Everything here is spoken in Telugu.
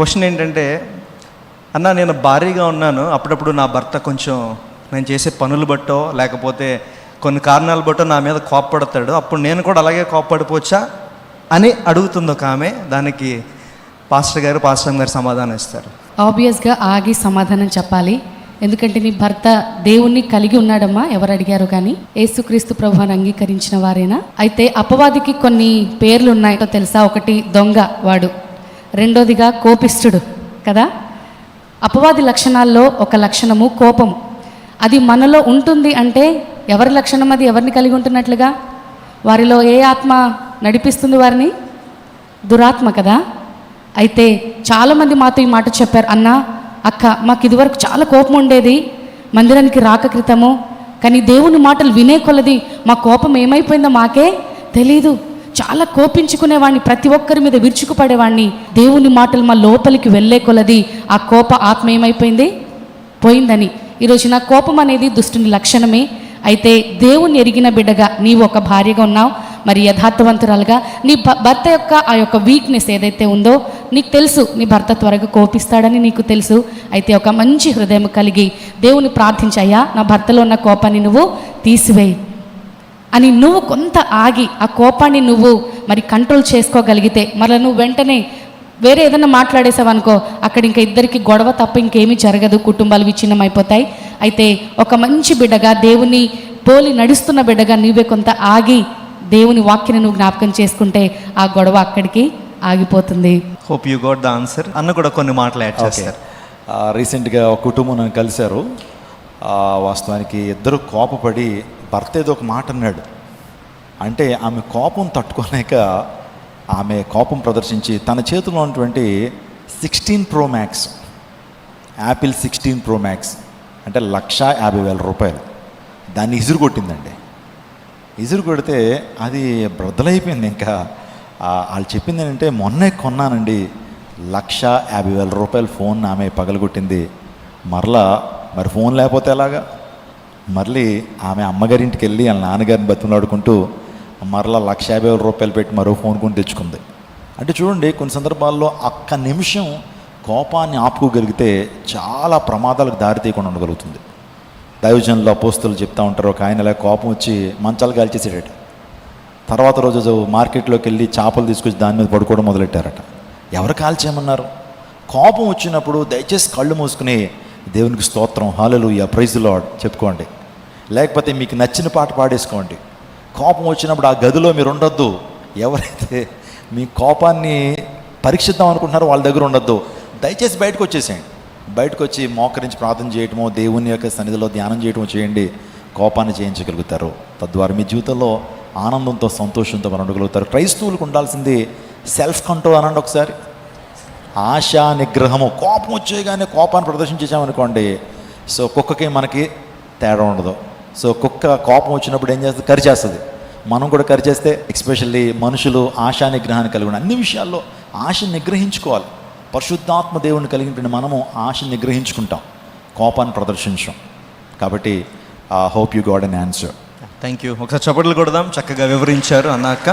క్వశ్చన్ ఏంటంటే, అన్న నేను భారీగా ఉన్నాను, అప్పుడప్పుడు నా భర్త కొంచెం నేను చేసే పనులు బట్టో లేకపోతే కొన్ని కారణాలు బట్టో నా మీద కోప్పడతాడు, అప్పుడు నేను కూడా అలాగే కోప్పడిపోవచ్చా అని అడుగుతుంది ఒక ఆమె. దానికి పాస్టర్ గారు సమాధానం ఇస్తారు. ఆబ్వియస్గా ఆగి సమాధానం చెప్పాలి. ఎందుకంటే నీ భర్త దేవుణ్ణి కలిగి ఉన్నాడమ్మా, ఎవరు అడిగారు కానీ యేసుక్రీస్తు ప్రభువుని అంగీకరించిన వారేనా? అయితే అపవాదికి కొన్ని పేర్లు ఉన్నాయో తెలుసా? ఒకటి దొంగ వాడు, రెండోదిగా కోపిష్ఠుడు కదా. అపవాది లక్షణాల్లో ఒక లక్షణము కోపము. అది మనలో ఉంటుంది అంటే ఎవరి లక్షణం అది? ఎవరిని కలిగి ఉంటున్నట్లుగా? వారిలో ఏ ఆత్మ నడిపిస్తుంది వారిని? దురాత్మ కదా. అయితే చాలామంది మాతో ఈ మాట చెప్పారు, అన్నా అక్క మాకు ఇదివరకు చాలా కోపం ఉండేది మందిరానికి రాక క్రితము, కానీ దేవుని మాటలు వినే కొలది మా కోపం ఏమైపోయిందో మాకే తెలీదు. చాలా కోపించుకునేవాడిని, ప్రతి ఒక్కరి మీద విరుచుకుపడేవాడిని. దేవుని మాటలు మా లోపలికి వెళ్ళే కొలది ఆ కోప ఆత్మ ఏమైపోయింది? పోయిందని. ఈరోజు నా కోపం అనేది దుష్టుని లక్షణమే. అయితే దేవుని ఎరిగిన బిడ్డగా నీవు ఒక భార్యగా ఉన్నావు, మరి యథార్థవంతురాలుగా నీ భర్త యొక్క ఆ యొక్క వీక్నెస్ ఏదైతే ఉందో నీకు తెలుసు. నీ భర్త త్వరగా కోపిస్తాడని నీకు తెలుసు. అయితే ఒక మంచి హృదయం కలిగి దేవుని ప్రార్థించయ్యా, నా భర్తలో ఉన్న కోపాన్ని నువ్వు తీసివేయి అని నువ్వు కొంత ఆగి ఆ కోపాన్ని నువ్వు మరి కంట్రోల్ చేసుకోగలిగితే, మరలా నువ్వు వెంటనే వేరే ఏదైనా మాట్లాడేసావనుకో, అక్కడ ఇంకా ఇద్దరికి గొడవ తప్ప ఇంకేమీ జరగదు, కుటుంబాలు విచ్ఛిన్నం అయిపోతాయి. అయితే ఒక మంచి బిడ్డగా, దేవుని పోలి నడుస్తున్న బిడ్డగా నీవే కొంత ఆగి దేవుని వాక్యాన్ని నువ్వు జ్ఞాపకం చేసుకుంటే ఆ గొడవ అక్కడికి ఆగిపోతుంది. Hope you got the answer. అన్న కూడా కొన్ని మాటలు యాడ్ చేస్తారు. రీసెంట్గా ఒక కుటుంబం నన్ను కలిశారు. వాస్తవానికి ఇద్దరు కోపపడి భర్త ఏదో ఒక మాట అన్నాడు. అంటే ఆమె కోపం తట్టుకోలేక ఆమె కోపం ప్రదర్శించి తన చేతిలో ఉన్నటువంటి 16 Pro Max, Apple 16 Pro Max అంటే 1,50,000 దాన్ని ఇసురు కొట్టిందండి. ఇసురు కొడితే అది బ్రద్దలైపోయింది. ఇంకా వాళ్ళు చెప్పింది ఏంటంటే, మొన్నే కొన్నానండి 1,50,000 ఫోన్ ఆమె పగలగొట్టింది. మరి ఫోన్ లేకపోతే ఎలాగా? మళ్ళీ ఆమె అమ్మగారింటికి వెళ్ళి వాళ్ళ నాన్నగారిని బతిమలాడుకుంటూ మరలా 1,50,000 పెట్టి మరో ఫోన్ కొని తెచ్చుకుంది. అంటే చూడండి, కొన్ని సందర్భాల్లో ఒక్క నిమిషం కోపాన్ని ఆపుకోగలిగితే చాలా ప్రమాదాలకు దారి తీయకుండా ఉండగలుగుతుంది. దైవజనులు అపోస్తులు చెప్తూ ఉంటారు, ఒక ఆయన ఇలా కోపం వచ్చి మంచాలు కాల్చేసాడట. తర్వాత రోజు మార్కెట్లోకి వెళ్ళి చేపలు తీసుకొచ్చి దాని మీద పడుకోవడం మొదలెట్టారట. ఎవరు కాల్చేయమన్నారు? కోపం వచ్చినప్పుడు దయచేసి కళ్ళు మూసుకుని దేవునికి స్తోత్రం, హల్లెలూయా, ప్రైజ్ ది లార్డ్ చెప్పుకోండి. లేకపోతే మీకు నచ్చిన పాట పాడేసుకోండి. కోపం వచ్చినప్పుడు ఆ గదిలో మీరు ఉండొద్దు. ఎవరైతే మీ కోపాన్ని పరీక్షిద్దాం అనుకుంటున్నారో వాళ్ళ దగ్గర ఉండొద్దు. దయచేసి బయటకు వచ్చేసేయండి. బయటకు వచ్చి మోకరించి ప్రార్థన చేయటమో, దేవుని యొక్క సన్నిధిలో ధ్యానం చేయటమో చేయండి. కోపాన్ని జయించగలుగుతారు. తద్వారా మీ జీవితంలో ఆనందంతో, సంతోషంతో మనం ఉండగలుగుతారు. క్రైస్తవులకు ఉండాల్సింది సెల్ఫ్ కంట్రోల్ అనండి ఒకసారి. ఆశా నిగ్రహము. కోపం వచ్చేగానే కోపాన్ని ప్రదర్శించేసామనుకోండి, సో కుక్కకి మనకి తేడా ఉండదు. సో కుక్క కోపం వచ్చినప్పుడు ఏం చేస్తుంది? కరిచేస్తుంది. మనం కూడా కరిచేస్తే, ఎస్పెషల్లీ మనుషులు ఆశా నిగ్రహాన్ని కలిగి ఉన్న అన్ని విషయాల్లో ఆశను నిగ్రహించుకోవాలి. పరిశుద్ధాత్మ దేవుడిని కలిగిన మనము ఆశను నిగ్రహించుకుంటాం, కోపాన్ని ప్రదర్శించాం. కాబట్టి hope you got an answer. Thank you. ఒకసారి చప్పట్లు కొడదాం. చక్కగా వివరించారు అన్నాక.